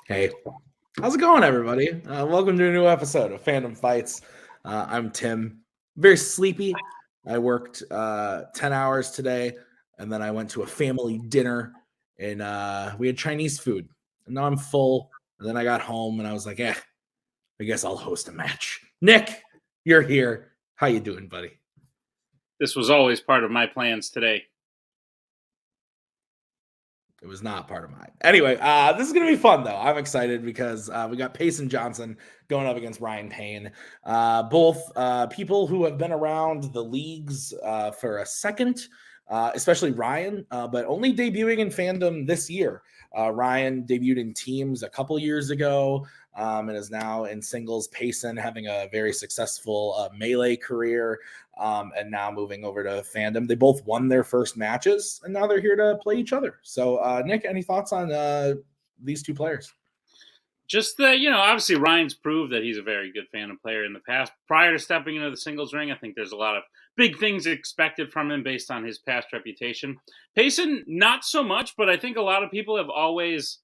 Hey, how's it going, everybody? Welcome to a new episode of Fandom Fights. I'm Tim. Very sleepy. I worked 10 hours today, and then I went to a family dinner, and we had Chinese food. And now I'm full. And then I got home, and I was like, I guess I'll host a match. Nick, you're here. How you doing, buddy? This was always part of my plans today. It was not part of mine. Anyway, this is going to be fun, though. I'm excited because we got Payson Johnson going up against Ryan Payne. Both people who have been around the leagues for a second, especially Ryan, but only debuting in Fandom this year. Ryan debuted in teams a couple years ago and is now in singles. Payson having a very successful melee career and now moving over to Fandom. They both won their first matches and now they're here to play each other. So, Nick, any thoughts on these two players? Just that, obviously Ryan's proved that he's a very good Fandom player in the past. Prior to stepping into the singles ring, I think there's a lot of big things expected from him based on his past reputation. Payson, not so much, but I think a lot of people have always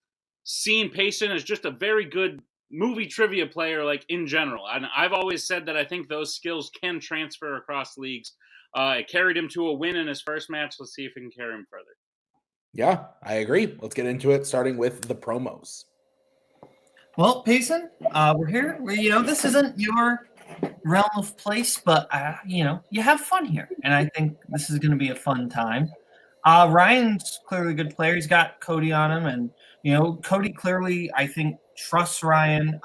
seen Payson as just a very good movie trivia player, like in general. And I've always said that I think those skills can transfer across leagues. It carried him to a win in his first match. Let's see if it can carry him further. Yeah, I agree. Let's get into it, starting with the promos. Well, Payson, we're here. This isn't your realm of place, but, you have fun here. And I think this is going to be a fun time. Ryan's clearly a good player. He's got Cody on him. And, Cody clearly, I think, trusts Ryan.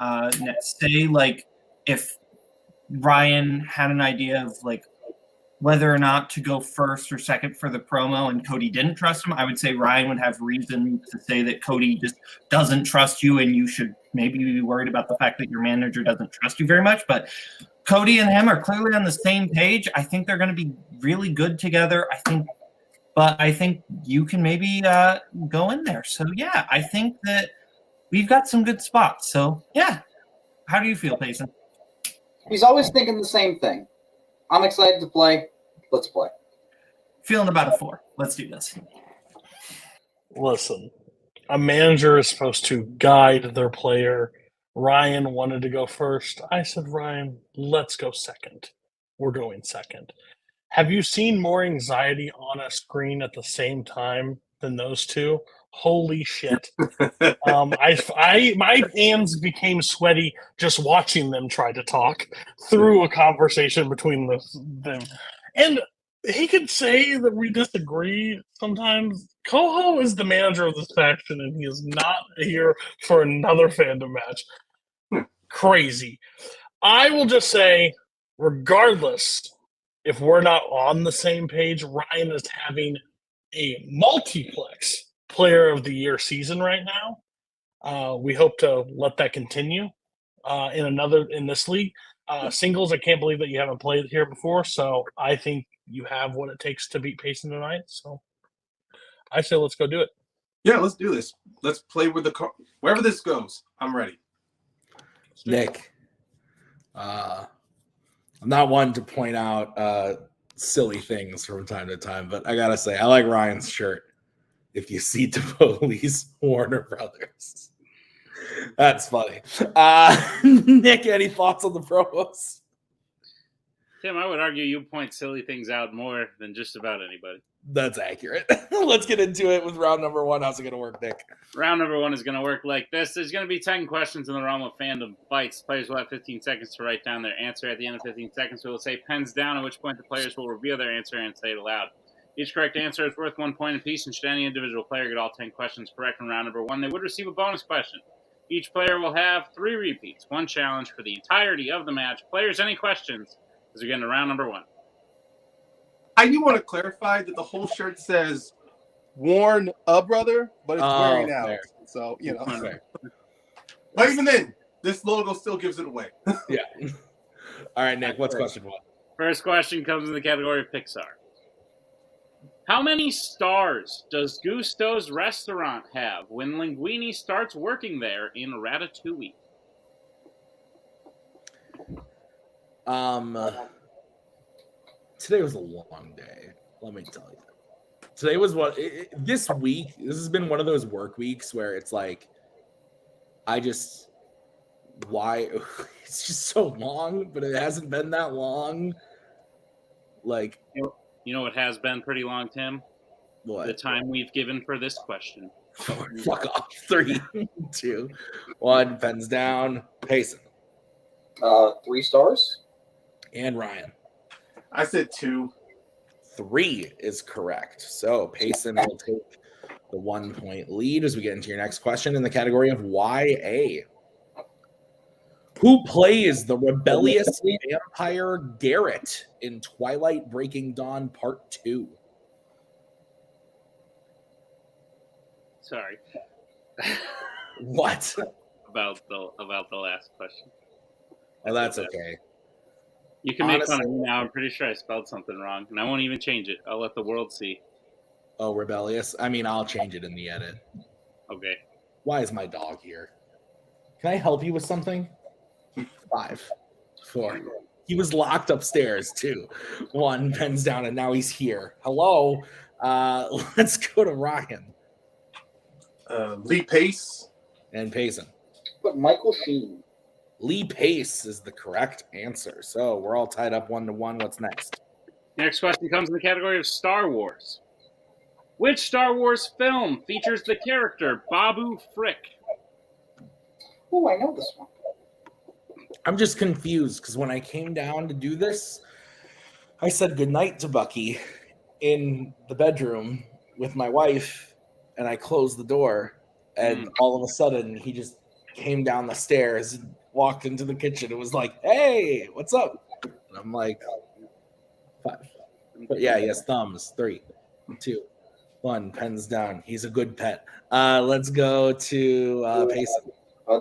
Say, if Ryan had an idea of, whether or not to go first or second for the promo and Cody didn't trust him, I would say Ryan would have reason to say that Cody just doesn't trust you and you should maybe be worried about the fact that your manager doesn't trust you very much. But Cody and him are clearly on the same page. I think they're going to be really good together. I think you can maybe go in there. So, yeah, I think that we've got some good spots. So, yeah. How do you feel, Payson? He's always thinking the same thing. I'm excited to play. Let's play. Feeling about a 4. Let's do this. Listen, a manager is supposed to guide their player. Ryan wanted to go first. I said, Ryan, let's go second. We're going second. Have you seen more anxiety on a screen at the same time than those two? Holy shit. My hands became sweaty just watching them try to talk through a conversation between them. And he could say that we disagree sometimes. Coho is the manager of this faction, and he is not here for another Fandom match. Crazy. I will just say, regardless if we're not on the same page, Ryan is having a multiplex Player of the Year season right now. We hope to let that continue in this league. Singles, I can't believe that you haven't played here before, so I think you have what it takes to beat Payson tonight. So I say let's go do it. Yeah, let's do this. Let's play with wherever this goes. I'm ready. Nick, I'm not one to point out silly things from time to time, but I gotta say, I like Ryan's shirt. If you see the police, Warner Brothers. That's funny. Nick, any thoughts on the promos? Tim, I would argue you point silly things out more than just about anybody. That's accurate. Let's get into it with round number 1. How's it going to work, Nick? Round number 1 is going to work like this. There's going to be 10 questions in the realm of Fandom Fights. Players will have 15 seconds to write down their answer. At the end of 15 seconds, we will say pens down, at which point the players will reveal their answer and say it aloud. Each correct answer is worth 1 point apiece, and should any individual player get all 10 questions correct in round number 1, they would receive a bonus question. Each player will have 3 repeats, 1 challenge for the entirety of the match. Players, any questions as we get into round number 1? I do want to clarify that the whole shirt says "Warn a brother," but it's wearing out. Fair. So, But even then, this logo still gives it away. Yeah. All right, Nick, what's question 1? First question comes in the category of Pixar. How many stars does Gusto's restaurant have when Linguini starts working there in Ratatouille? Today was a long day. Let me tell you. Today was this week. This has been one of those work weeks where it's like why it's just so long, but it hasn't been that long. Like, You know what has been pretty long, Tim? what? The time we've given for this question. Fuck off. 3, 2, 1. Pens down. Payson 3 stars. and Ryan. I said 2. 3 is correct. So Payson will take the 1-point lead as we get into your next question in the category of YA. Who plays the rebellious vampire Garrett in Twilight Breaking Dawn Part 2? Sorry. What? about the last question. Oh, that's okay. You can make Honestly, fun of me now. I'm pretty sure I spelled something wrong, and I won't even change it. I'll let the world see. Oh, rebellious. I mean, I'll change it in the edit. Okay. Why is my dog here? Can I help you with something? 5, 4. He was locked upstairs too. 1, pens down, and now he's here. Hello. Let's go to Ryan Lee Pace. and Payson. But Michael Sheen. Lee Pace is the correct answer. So we're all tied up 1-1. What's next? Next question comes in the category of Star Wars. Which Star Wars film features the character Babu Frick? Oh, I know this one. I'm just confused because when I came down to do this, I said goodnight to Bucky in the bedroom with my wife, and I closed the door, and all of a sudden he just came down the stairs and walked into the kitchen. It was like, hey, what's up? And I'm like, 5. But yeah, he has thumbs. 3, 2, 1. Pens down. He's a good pet. Let's go to Payson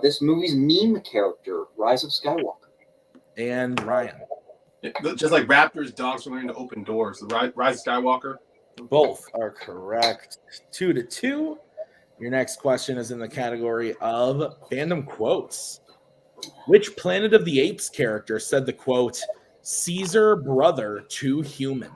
This movie's meme character, Rise of Skywalker. and Ryan. Just like Raptors, dogs are learning to open doors. The Rise of Skywalker. Both are correct. 2-2. Your next question is in the category of fandom quotes. Which Planet of the Apes character said the quote, Caesar brother to human?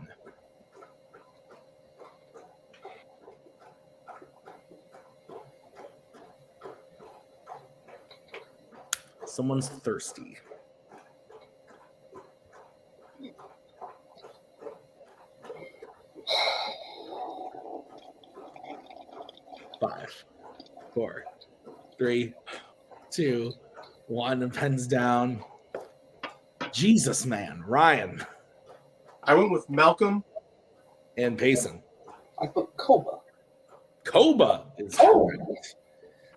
Someone's thirsty. Five, 4, 3, 2, 1. And pens down. Jesus, man. Ryan I went with Malcolm. and Payson. I put Koba. Koba is Oh. correct.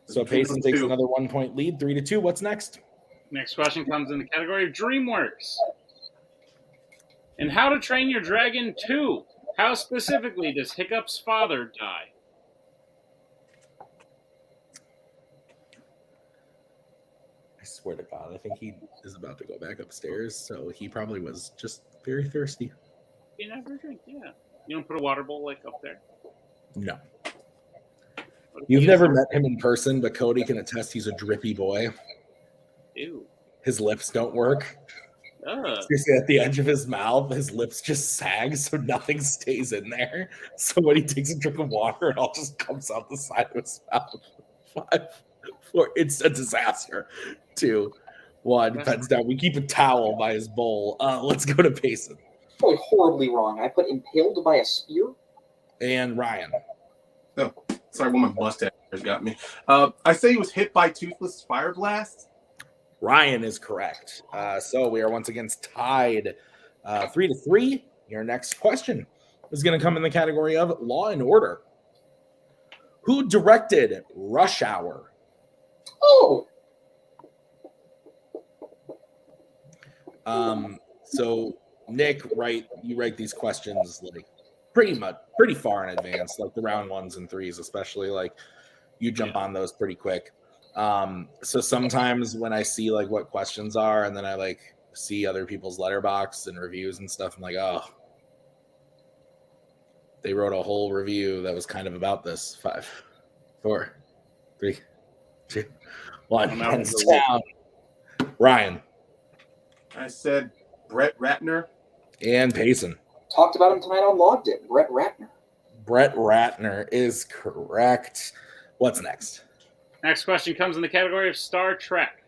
So Payson takes another 1-point lead. 3-2. What's next? Next question comes in the category of DreamWorks. In How to Train Your Dragon 2, how specifically does Hiccup's father die? I swear to God, I think he is about to go back upstairs. So he probably was just very thirsty. You never drink, yeah. You don't put a water bowl like up there. No. What if You've he never is- met him in person, but Cody can attest he's a drippy boy. Ew. His lips don't work. Ugh. Seriously, at the edge of his mouth, his lips just sag, so nothing stays in there. So when he takes a drink of water, it all just comes out the side of his mouth. 5, 4. It's a disaster. 2, 1. Pens down. We keep a towel by his bowl. Let's go to Payson Probably horribly wrong. I put impaled by a spear. and Ryan. Sorry, one of my mustache hairs got me. I say he was hit by Toothless Fire Blast. Ryan is correct. So we are once again tied 3-3. Your next question is going to come in the category of Law and Order. Who directed Rush Hour? Oh, So Nick, you write these questions like pretty far in advance, like the round 1s and 3s, especially. Like you jump on those pretty quick. So sometimes when I see like what questions are, and then I like see other people's letterbox and reviews and stuff, I'm like, oh, they wrote a whole review that was kind of about this. 5, 4, 3, 2, 1. Hands down. Ryan I said Brett Ratner. and Payson. talked about him tonight on Logged It. Brett Ratner. Brett Ratner is correct. What's next? Next question comes in the category of Star Trek.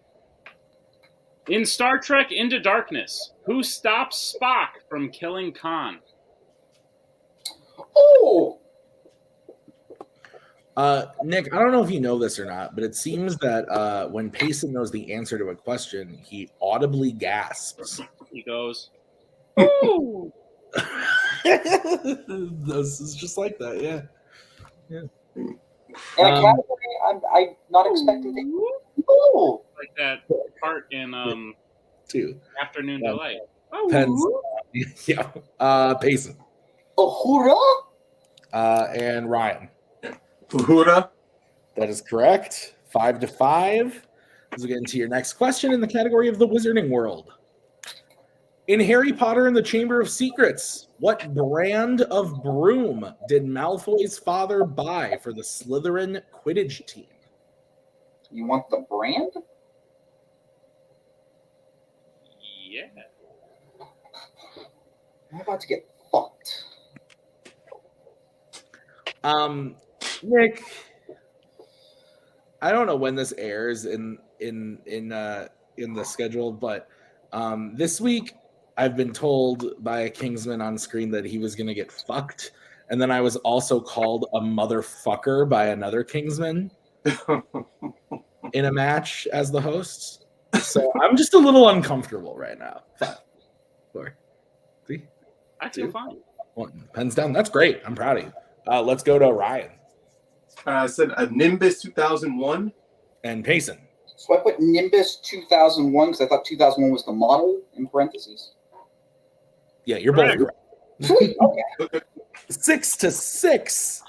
In Star Trek Into Darkness, who stops Spock from killing Khan? Oh, Nick, I don't know if you know this or not, but it seems that when Payson knows the answer to a question, he audibly gasps. He goes, "Ooh!" This is just like that, yeah. in a category I'm not expecting to. Oh, Like that part in Two. Afternoon Yeah. Delight. Pens. Yeah. Payson. Uhura? And Ryan. Uhura. That is correct. 5-5. As we get into your next question in the category of the Wizarding World. In Harry Potter and the Chamber of Secrets, what brand of broom did Malfoy's father buy for the Slytherin Quidditch team? You want the brand? Yeah. I'm about to get fucked. Nick, I don't know when this airs in the schedule, but this week I've been told by a Kingsman on screen that he was going to get fucked, and then I was also called a motherfucker by another Kingsman in a match as the host. So I'm just a little uncomfortable right now. 5, 4, 3, I feel 2, fine. 1. Pens down. That's great. I'm proud of you. Let's go to Ryan I said a Nimbus 2001. and Payson. So I put Nimbus 2001 because I thought 2001 was the model in parentheses. Yeah, you're both correct. Sweet. Okay. 6-6.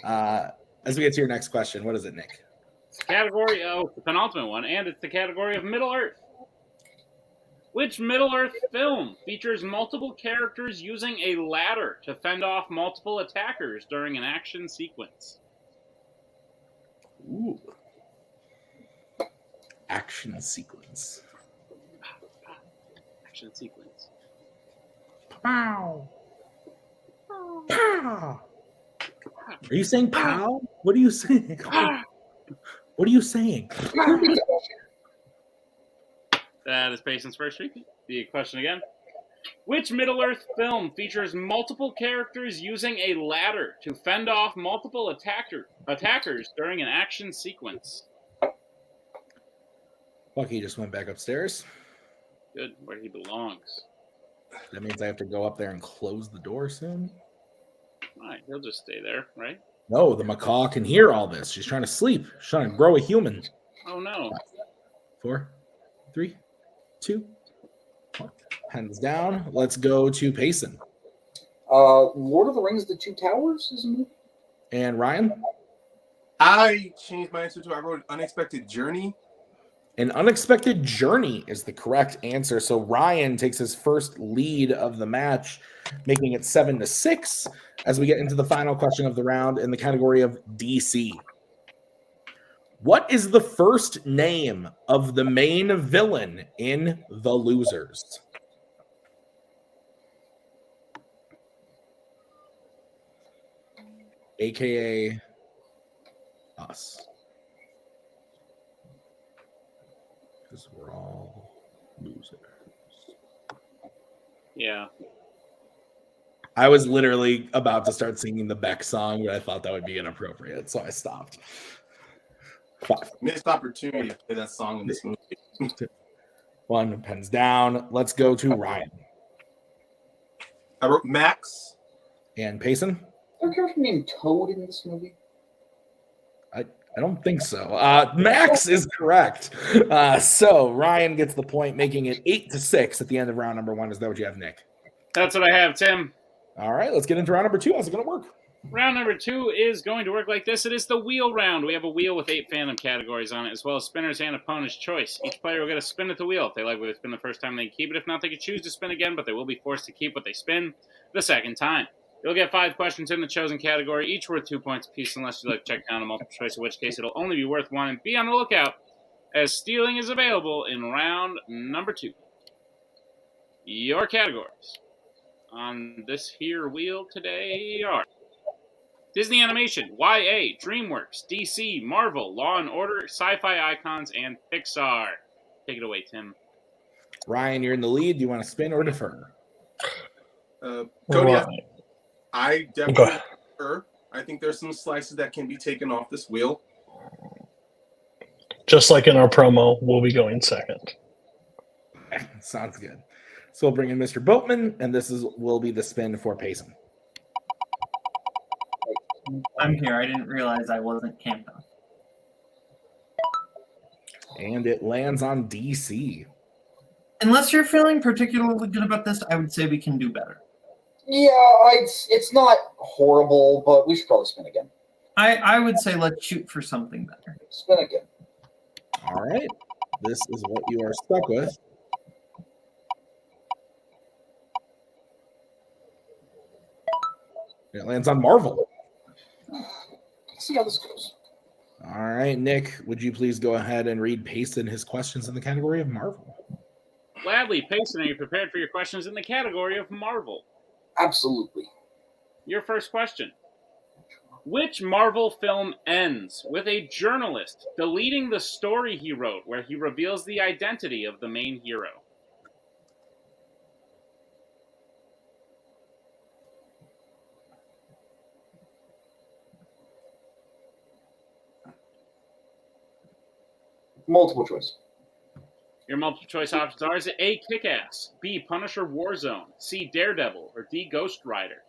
As we get to your next question, what is it, Nick? It's the category of the penultimate one, and it's the category of Middle Earth. Which Middle Earth film features multiple characters using a ladder to fend off multiple attackers during an action sequence? Ooh. Action sequence. Action sequence. Pow. Pow. Are you saying pow? What are you saying? What are you saying? That is Payson's first repeat. The question again. Which Middle Earth film features multiple characters using a ladder to fend off multiple attackers during an action sequence? Bucky just went back upstairs. Good, where he belongs. That means I have to go up there and close the door soon. All right, he'll just stay there, right? No, the macaw can hear all this. She's trying to sleep. She's trying to grow a human. Oh no. 4, 3, 2, 1. Pens down. Let's go to Payson. Lord of the Rings: The Two Towers is a movie. And Ryan? I changed my answer to I wrote Unexpected Journey. An Unexpected Journey is the correct answer. So Ryan takes his first lead of the match, making it 7-6 as we get into the final question of the round in the category of DC. What is the first name of the main villain in The Losers? AKA us. Because we're all losers. Yeah. I was literally about to start singing the Beck song, but I thought that would be inappropriate, so I stopped. 5. Missed opportunity to play that song in this movie. 2, 1. Pens down. Let's go to Ryan. I wrote Max. And Payson? Is there a character named Toad in this movie? I don't think so. Max is correct. So Ryan gets the point, making it 8-6 at the end of round number 1. Is that what you have, Nick? That's what I have, Tim. All right, let's get into round number 2. How's it going to work? Round number 2 is going to work like this. It is the wheel round. We have a wheel with 8 fandom categories on it, as well as spinners and opponent's choice. Each player will get a spin at the wheel. If they like what they spin the first time, they can keep it. If not, they can choose to spin again, but they will be forced to keep what they spin the second time. You'll get 5 questions in the chosen category, each worth 2 points apiece, unless you like to check down a multiple choice, in which case it'll only be worth 1. And be on the lookout, as stealing is available in round number 2. Your categories on this here wheel today are Disney Animation, YA, DreamWorks, DC, Marvel, Law & Order, Sci-Fi Icons, and Pixar. Take it away, Tim. Ryan, you're in the lead. Do you want to spin or defer? Cody, Right. I definitely defer. I think there's some slices that can be taken off this wheel. Just like in our promo, we'll be going second. Sounds good. So we'll bring in Mr. Boatman, and will be the spin for Payson. I'm here. I didn't realize I wasn't camped on. And it lands on DC. Unless you're feeling particularly good about this, I would say we can do better. Yeah, it's not horrible, but we should probably spin again. I would say let's shoot for something better. Spin again. All right. This is what you are stuck with. It lands on Marvel. Let's see how this goes. All right, Nick, would you please go ahead and read Payson his questions in the category of Marvel? Gladly, Payson, are you prepared for your questions in the category of Marvel? Absolutely. Your first question. Which Marvel film ends with a journalist deleting the story he wrote where he reveals the identity of the main hero? Multiple choice. Your multiple choice options are: is it A, Kick-Ass, B, Punisher Warzone, C, Daredevil, or D, Ghost Rider?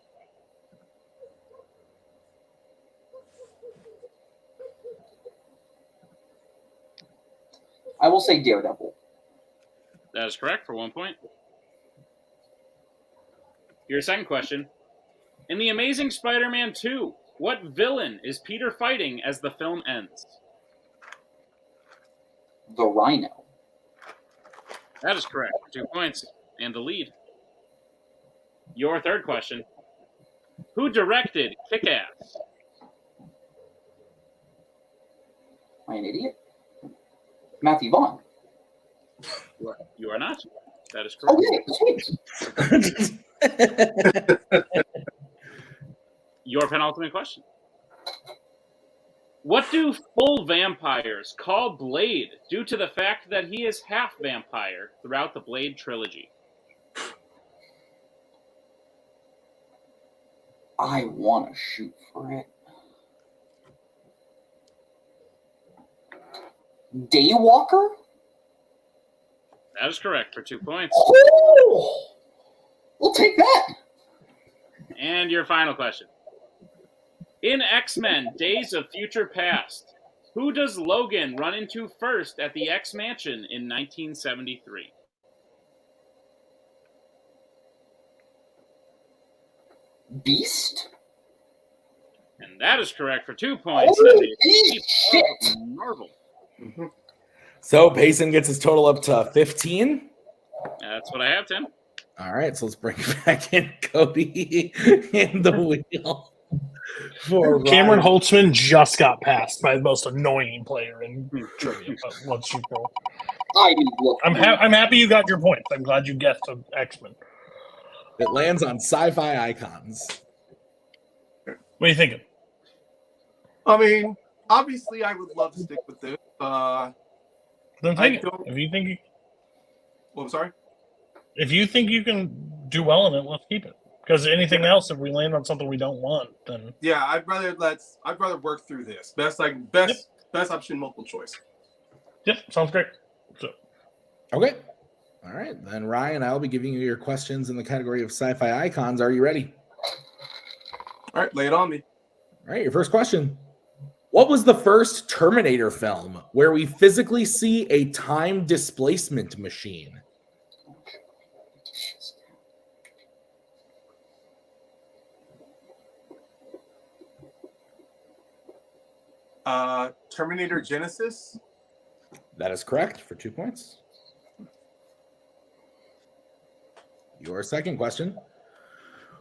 I will say Daredevil. That is correct for 1 point. Your second question. In The Amazing Spider-Man 2, what villain is Peter fighting as the film ends? The Rhino. That is correct for 2 points and the lead. Your third question. Who directed Kick-Ass? Am I an idiot? Matthew Vaughn. You are not. That is correct. Okay, sweet. Your penultimate question. What do full vampires call Blade due to the fact that he is half vampire throughout the Blade trilogy? I want to shoot for it. Daywalker? That is correct for 2 points. Oh, we'll take that. And your final question. In X-Men Days of Future Past, who does Logan run into first at the X-Mansion in 1973? Beast? And that is correct for 2 points. Holy shit. Marvel. So Payson gets his total up to 15. That's what I have, Tim. All right, so let's bring back in Cody in the wheel. For Cameron Ryan. Holtzman just got passed by the most annoying player in trivia. But let's you go. I didn't look. I'm happy you got your points. I'm glad you guessed X-Men. It lands on Sci-Fi Icons. What are you thinking? I mean, obviously, I would love to stick with this. Then take it. If you think I'm sorry. if you think you can do well in it, let's keep it. Because anything else, if we land on something we don't want, then Yeah, I'd rather work through this. Best option, multiple choice. yep, sounds great. So Okay. All right. Then, Ryan, I'll be giving you your questions in the category of Sci-Fi Icons. Are you ready? All right, lay it on me. All right. Your first question. What was the first Terminator film where we physically see a time displacement machine? Terminator Genesis. That is correct for 2 points. Your second question.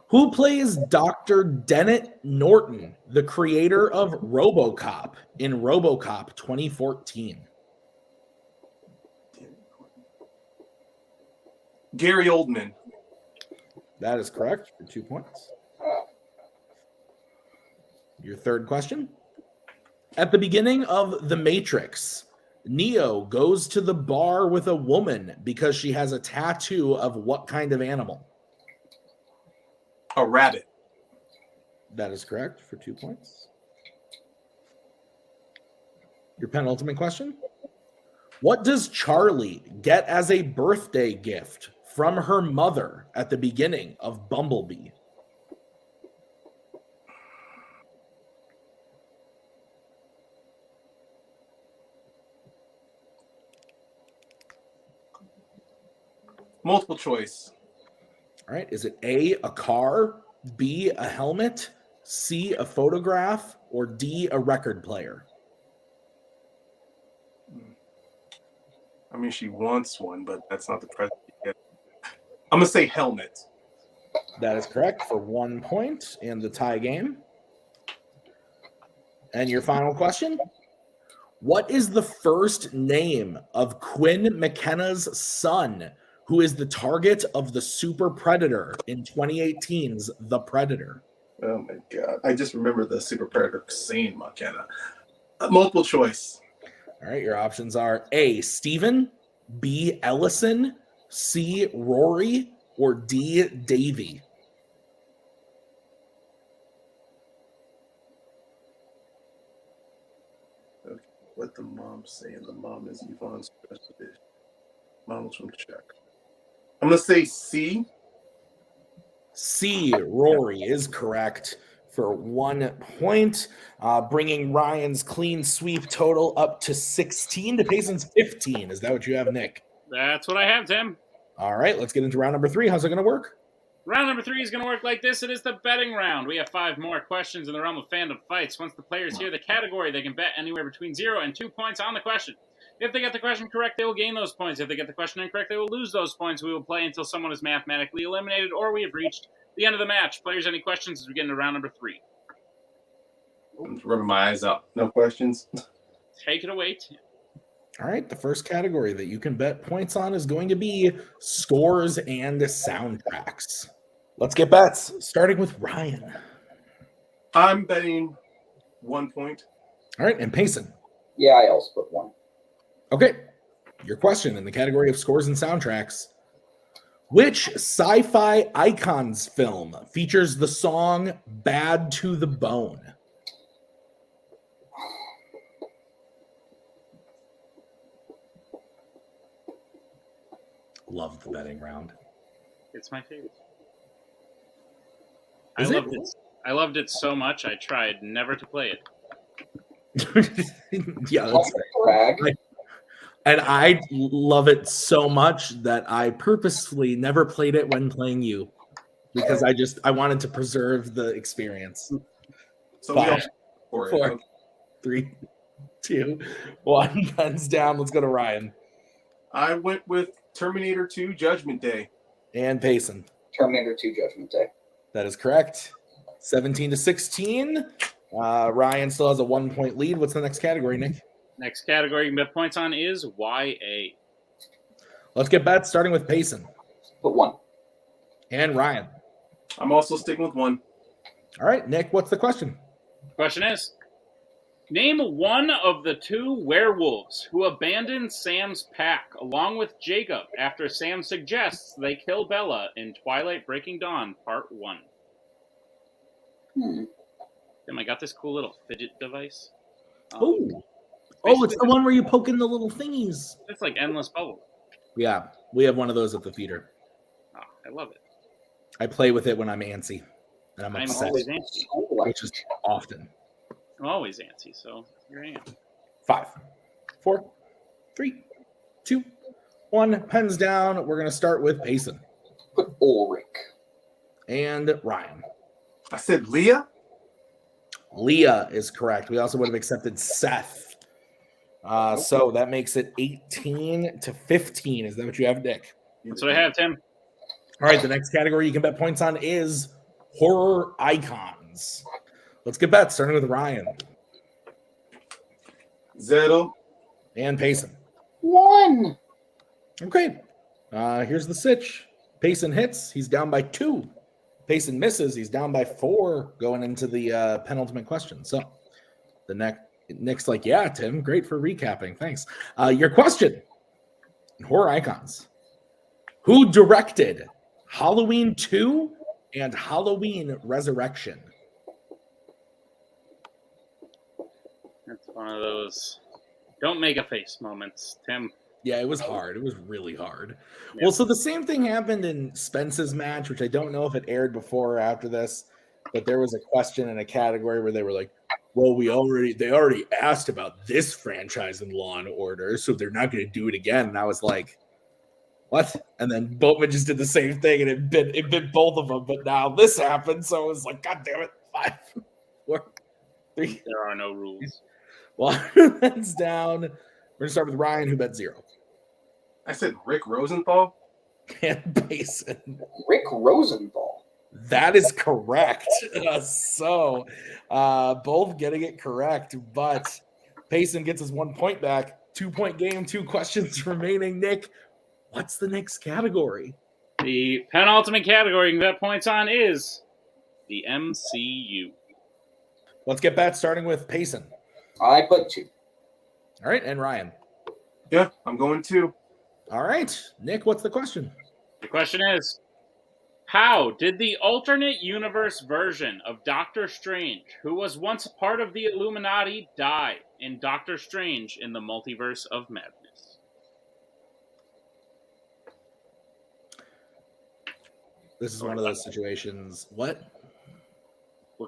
Who plays Dr. Dennett Norton, the creator of RoboCop in RoboCop 2014? Gary Oldman. That is correct for 2 points. Your third question. At the beginning of The Matrix, Neo goes to the bar with a woman because she has a tattoo of what kind of animal? A rabbit. That is correct for 2 points. Your penultimate question. What does Charlie get as a birthday gift from her mother at the beginning of Bumblebee? Multiple choice. All right. Is it A, a car, B, a helmet, C, a photograph, or D, a record player? I mean, she wants one, but that's not the present yet. I'm going to say helmet. That is correct for 1 point in the tie game. And your final question. What is the first name of Quinn McKenna's son, who is the target of the Super Predator in 2018's The Predator? Oh, my God. I just remember the Super Predator saying McKenna. Multiple choice. All right, your options are A, Steven, B, Ellison, C, Rory, or D, Davy. Okay. What the mom's saying. The mom is Yvonne's specialist. Mom's from Czech. I'm going to say C. C, Rory is correct for 1 point, bringing Ryan's clean sweep total up to 16 to Payson's 15. Is that what you have, Nick? That's what I have, Tim. All right, let's get into round number 3. How's it going to work? Round number 3 is going to work like this. It is the betting round. We have 5 more questions in the realm of fandom fights. Once the players hear the category, they can bet anywhere between 0 and 2 points on the question. If they get the question correct, they will gain those points. If they get the question incorrect, they will lose those points. We will play until someone is mathematically eliminated or we have reached the end of the match. Players, any questions as we get into round number 3? I'm rubbing my eyes out. No questions. Take it away, Tim. All right, the first category that you can bet points on is going to be scores and soundtracks. Let's get bets, starting with Ryan. I'm betting 1 point. All right, and Payson. Yeah, I also put 1. Okay, your question in the category of scores and soundtracks. Which sci-fi icons film features the song Bad to the Bone? Love the betting round. It's my favorite. Is I it? loved it. I loved it so much, I tried never to play it. Yeah, that's Brag. and I love it so much that I purposefully never played it when playing you because I wanted to preserve the experience. So we all 5, for it. 4, Okay. 3, 2, 1. Pens down. Let's go to Ryan I went with Terminator 2 Judgment Day. and Payson. Terminator 2 Judgment Day. That is correct. 17 to 16. Ryan still has a 1 point lead. What's the next category, Nick? Next category you can bet points on is YA. Let's get bets, starting with Payson Put 1. and Ryan. I'm also sticking with 1. All right, Nick, what's the question? Question is, name one of the 2 werewolves who abandoned Sam's pack along with Jacob after Sam suggests they kill Bella in Twilight Breaking Dawn Part 1. Tim, I got this cool little fidget device. Oh, it's the one where you poke in the little thingies. It's like endless bubble. Yeah, we have one of those at the theater. Oh, I love it. I play with it when I'm antsy, and I'm I'm upset, always antsy. which is often. I'm always antsy, so here I am. 5, 4, 3, 2, 1. Pens down. We're going to start with Payson Put Ulrich. and Ryan. I said Leah. Leah is correct. We also would have accepted Seth. So that makes it 18 to 15. Is that what you have, Nick? That's what I have, Tim. All right, the next category you can bet points on is horror icons. Let's get bets, starting with Ryan 0. and Payson. 1. Okay, here's the sitch. Payson hits. He's down by 2. Payson misses. He's down by 4 going into the penultimate question. So the Nick's like, yeah, Tim, great for recapping. Thanks. Your question, horror icons. Who directed Halloween 2 and Halloween Resurrection? That's one of those don't make a face moments, Tim. Yeah, it was hard. It was really hard. Yep. Well, so the same thing happened in Spence's match, which I don't know if it aired before or after this, but there was a question in a category where they were like, well, they already asked about this franchise in Law and Order, so they're not going to do it again. And I was like, what? And then Boatman just did the same thing, and it bit both of them. But now this happened, so it was like, God damn it! 5, 4, 3. There are no rules. Well, that's down. We're gonna start with Ryan, who bet 0. I said Rick Rosenthal. And Payson. Rick Rosenthal. That is correct. So both getting it correct, but Payson gets his 1 point back. 2-point game, 2 questions remaining. Nick, what's the next category? The penultimate category you can bet points on is the MCU. Let's get bets, starting with Payson. I put 2. All right, and Ryan. Yeah, I'm going 2. All right, Nick, what's the question? The question is, how did the alternate universe version of Doctor Strange, who was once part of the Illuminati, die in Doctor Strange in the Multiverse of Madness? This is one of those situations. What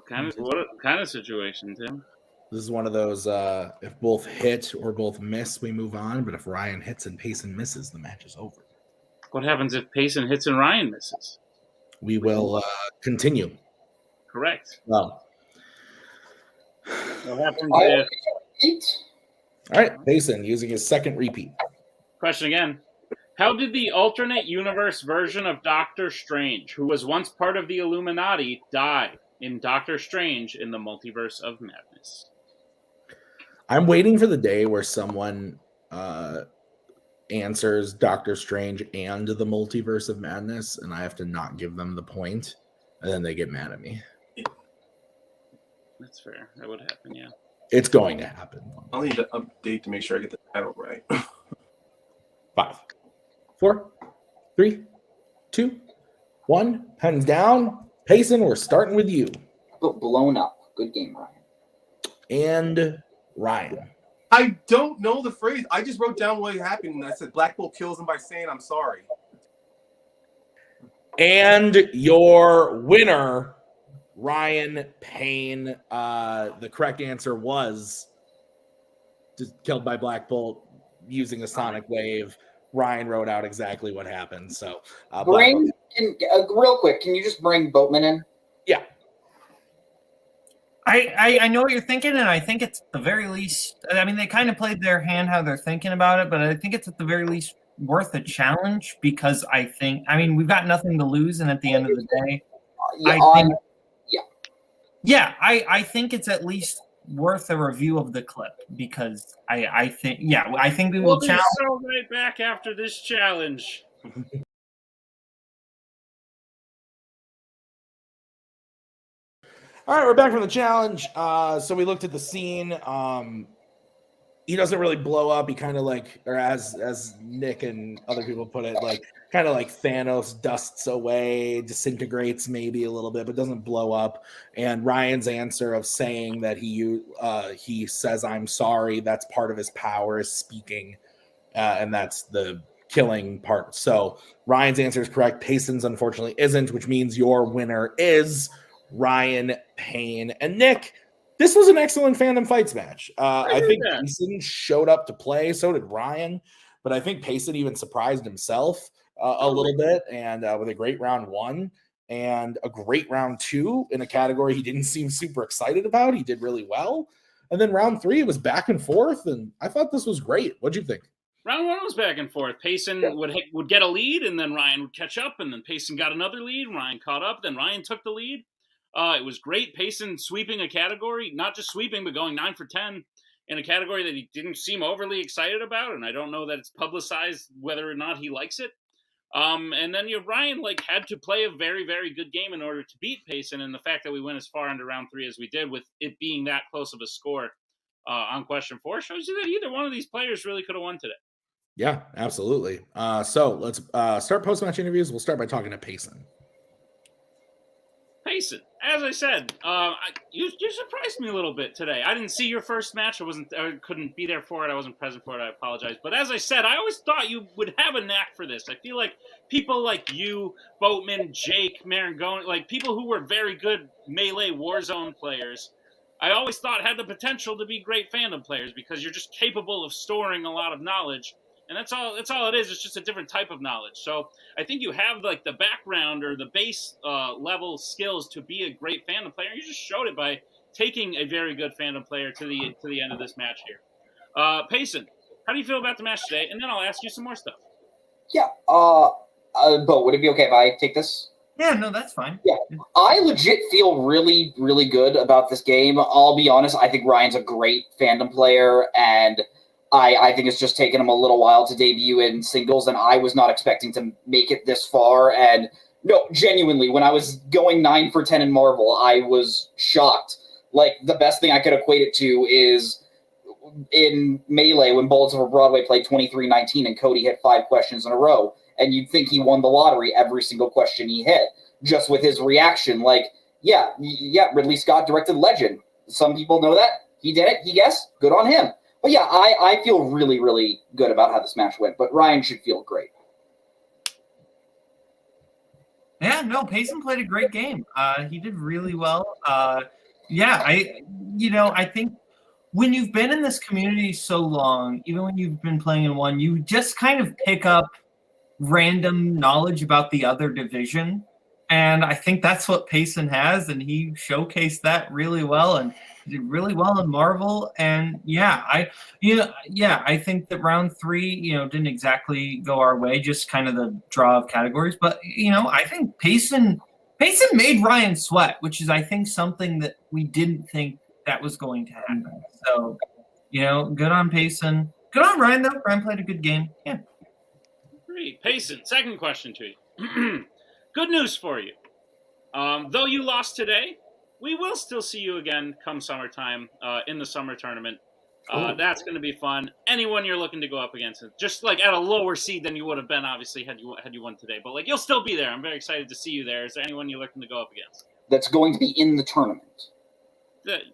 kind of situation, Tim? This is one of those, if both hit or both miss, we move on. But if Ryan hits and Payson misses, the match is over. What happens if Payson hits and Ryan misses? We will continue. Correct. Well, what happens if... All right, Payson using his second repeat. Question again. How did the alternate universe version of Doctor Strange, who was once part of the Illuminati, die in Doctor Strange in the Multiverse of Madness? I'm waiting for the day where someone answers Doctor Strange and the Multiverse of Madness, and I have to not give them the point, and then they get mad at me. That's fair. That would happen, yeah. It's going to happen. I'll need to update to make sure I get the title right. 5, 4, 3, 2, 1. Pens down. Payson, we're starting with you. Blown up. Good game, Ryan. And Ryan. I don't know the phrase. I just wrote down what happened, and I said Black Bolt kills him by saying, I'm sorry. And your winner, Ryan Payne. The correct answer was killed by Black Bolt using a sonic wave. Ryan wrote out exactly what happened. So, real quick, can you just bring Boatman in? Yeah. I know what you're thinking, and I think it's at the very least. I mean, they kind of played their hand how they're thinking about it, but I think it's at the very least worth a challenge because we've got nothing to lose, and at the end of the day, I think it's at least worth a review of the clip because I think we will challenge. We'll be right back after this challenge. All right, we're back from the challenge. So we looked at the scene. He doesn't really blow up. He kind of or as Nick and other people put it, kind of like Thanos dusts away, disintegrates maybe a little bit, but doesn't blow up. And Ryan's answer of saying that he says, I'm sorry, that's part of his power is speaking. And that's the killing part. So Ryan's answer is correct. Payson's unfortunately isn't, which means your winner is Ryan Payne. And Nick, this was an excellent Fandom Fights match. I think Payson showed up to play. So did Ryan. But I think Payson even surprised himself a little bit. And with a great round 1 and a great round 2 in a category he didn't seem super excited about. He did really well. And then round 3, it was back and forth. And I thought this was great. What'd you think? Round 1 was back and forth. Payson would get a lead, and then Ryan would catch up, and then Payson got another lead. Ryan caught up, then Ryan took the lead. It was great. Payson sweeping a category, not just sweeping, but going 9 for 10 in a category that he didn't seem overly excited about, and I don't know that it's publicized whether or not he likes it. And then Ryan had to play a very, very good game in order to beat Payson, and the fact that we went as far into round 3 as we did, with it being that close of a score on question 4, shows you that either one of these players really could have won today. Yeah, absolutely. So let's start post-match interviews. We'll start by talking to Payson. Payson, as I said, you surprised me a little bit today. I didn't see your first match. I couldn't be there for it. I wasn't present for it. I apologize. But as I said, I always thought you would have a knack for this. I feel like people like you, Boatman, Jake, Marangoni, people who were very good Melee Warzone players, I always thought had the potential to be great Fandom players, because you're just capable of storing a lot of knowledge. And that's all it is. It's just a different type of knowledge. So I think you have the background or the base level skills to be a great Fandom player. You just showed it by taking a very good Fandom player to the end of this match here. Payson, how do you feel about the match today? And then I'll ask you some more stuff. Yeah. Bo, would it be okay if I take this? Yeah, no, that's fine. Yeah. I legit feel really, really good about this game. I'll be honest. I think Ryan's a great Fandom player, and I think it's just taken him a little while to debut in singles, and I was not expecting to make it this far. And no, genuinely, when I was going 9 for 10 in Marvel, I was shocked. The best thing I could equate it to is in Melee when Bullets Over Broadway played 23-19 and Cody hit 5 questions in a row, and you'd think he won the lottery every single question he hit, just with his reaction. Yeah, Ridley Scott directed Legend. Some people know that. He did it. He guessed. Good on him. But yeah, I feel really, really good about how this match went, but Ryan should feel great. Yeah, no, Payson played a great game. He did really well. I think when you've been in this community so long, even when you've been playing in one, you just kind of pick up random knowledge about the other division. And I think that's what Payson has, and he showcased that really well and did really well in Marvel. And I think that round 3, didn't exactly go our way, just kind of the draw of categories. But I think Payson made Ryan sweat, which is, I think, something that we didn't think that was going to happen. So, good on Payson. Good on Ryan, though. Ryan played a good game. Yeah. Great. Payson, second question to you. Good news for you. Though you lost today, we will still see you again come summertime in the summer tournament. That's going to be fun. Anyone you're looking to go up against, just at a lower seed than you would have been, obviously, had you won today. But you'll still be there. I'm very excited to see you there. Is there anyone you're looking to go up against? That's going to be in the tournament.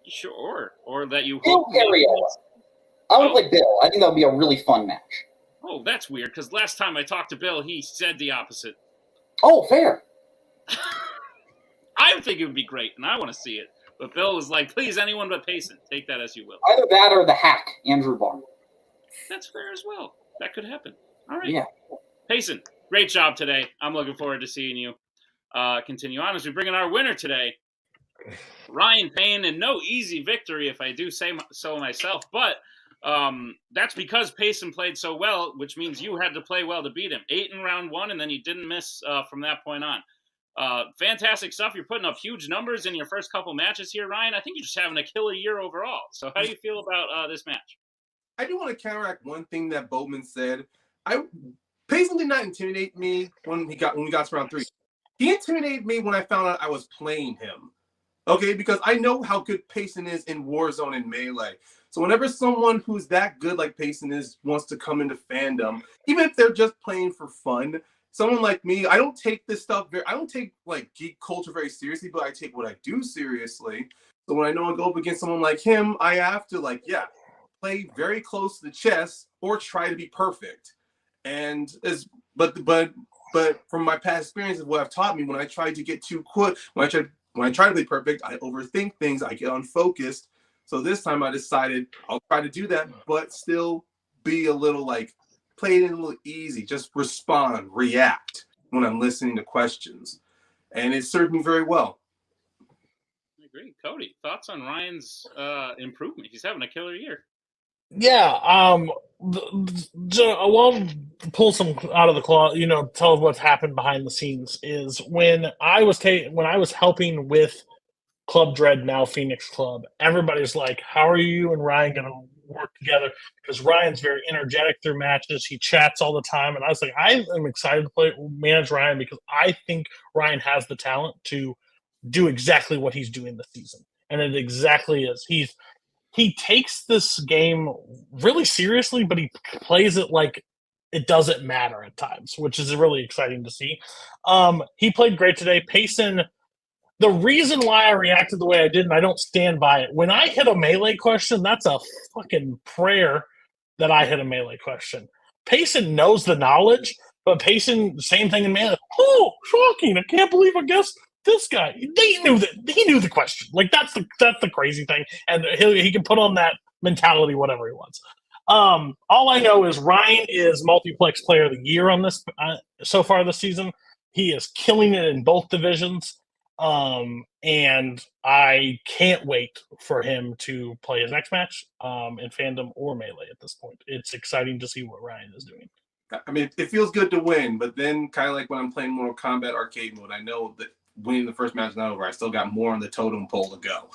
Sure. Or that you Bill hope. I want to play Bill. I think that would be a really fun match. Oh, that's weird, because last time I talked to Bill, he said the opposite. Oh, fair. I think it would be great, and I want to see it. But Bill was like, please, anyone but Payson. Take that as you will. Either that or the hack, Andrew Barr. That's fair as well. That could happen. All right. Yeah. Payson, great job today. I'm looking forward to seeing you continue on as we bring in our winner today, Ryan Payne, and no easy victory, if I do say so myself. But that's because Payson played so well, which means you had to play well to beat him. 8 in round 1, and then you didn't miss from that point on. Fantastic stuff. You're putting up huge numbers in your first couple matches here, Ryan. I think you're just having a killer year overall. So how do you feel about this match? I do want to counteract one thing that Boatman said. Payson did not intimidate me when we got to round 3. He intimidated me when I found out I was playing him. Okay, because I know how good Payson is in Warzone and Melee. So whenever someone who's that good like Payson is wants to come into Fandom, even if they're just playing for fun, someone like me, I don't take this stuff I don't take geek culture very seriously, but I take what I do seriously. So when I know I go up against someone like him, I have to play very close to the chest or try to be perfect. And but from my past experience of what I've taught me, when I try to get too quick, when I try to be perfect, I overthink things, I get unfocused. So this time I decided I'll try to do that, but still be a little play it in a little easy, just respond, react when I'm listening to questions. And it served me very well. I agree. Cody, thoughts on Ryan's improvement? He's having a killer year. Yeah, well, pull some out of the cloth, tell what's happened behind the scenes is when I was helping with Club Dread, now Phoenix Club, everybody's like, how are you and Ryan going to work together because Ryan's very energetic through matches. He chats all the time. And I was like, I am excited to manage Ryan because I think Ryan has the talent to do exactly what he's doing this season. And it exactly is. He takes this game really seriously, but he plays it like it doesn't matter at times, which is really exciting to see. He played great today. Payson, the reason why I reacted the way I did, and I don't stand by it, when I hit a melee question, that's a fucking prayer that I hit a melee question. Payson knows the knowledge, but Payson, same thing in melee. Oh, shocking. I can't believe I guessed this guy. He knew the question. Like that's the crazy thing. And he can put on that mentality whatever he wants. All I know is Ryan is multiplex player of the year on this so far this season. He is killing it in both divisions. And I can't wait for him to play his next match in Fandom or Melee at this point. It's exciting to see what Ryan is doing. I mean, it feels good to win, but then kind of like when I'm playing Mortal Kombat arcade mode, I know that winning the first match is not over. I still got more on the totem pole to go.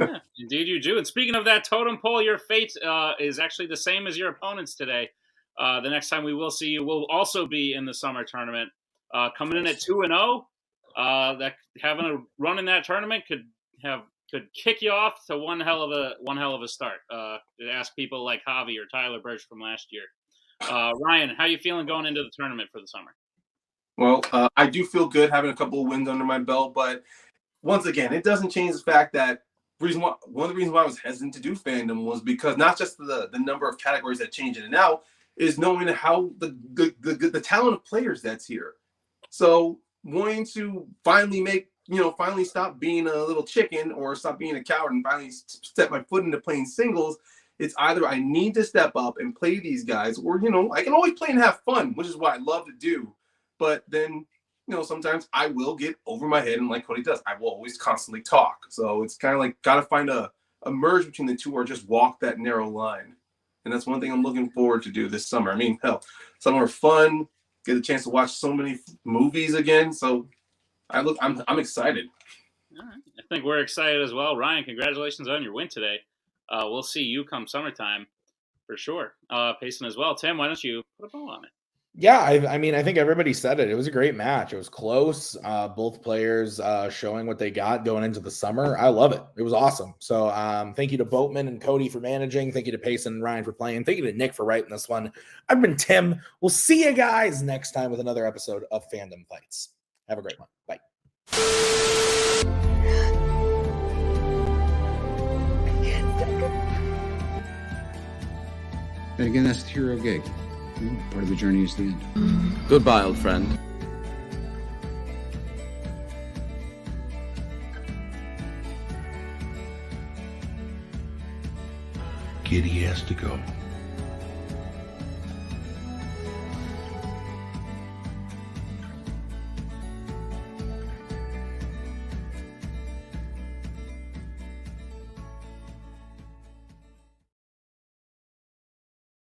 Yeah, indeed you do. And speaking of that totem pole, your fate is actually the same as your opponents today. The next time we will see you will also be in the summer tournament. Coming in at 2-0, that having a run in that tournament could kick you off to one hell of a start. To ask people like Javi or Tyler Birch from last year. Ryan, how you feeling going into the tournament for the summer? Well, I do feel good having a couple of wins under my belt, but once again, it doesn't change the fact that one of the reasons why I was hesitant to do Fandom was because not just the number of categories that change in and out, is knowing how the talent of players that's here. So wanting to finally stop being a little chicken or stop being a coward and finally step my foot into playing singles, it's either I need to step up and play these guys, or I can always play and have fun, which is what I love to do. But then, sometimes I will get over my head, and like Cody does, I will always constantly talk. So it's kind of like got to find a merge between the two, or just walk that narrow line. And that's one thing I'm looking forward to do this summer. I mean, hell, summer fun, get a chance to watch so many movies again. So I'm excited. All right. I think we're excited as well. Ryan, congratulations on your win today. We'll see you come summertime for sure. Payson as well. Tim, why don't you put a ball on it? Yeah, I mean, I think everybody said it. It was a great match. It was close. Both players showing what they got going into the summer. I love it. It was awesome. So thank you to Boatman and Cody for managing. Thank you to Payson and Ryan for playing. Thank you to Nick for writing this one. I've been Tim. We'll see you guys next time with another episode of Fandom Fights. Have a great one. Bye. And again, that's the hero gig. Part of the journey is the end. Goodbye, old friend. Kitty has to go.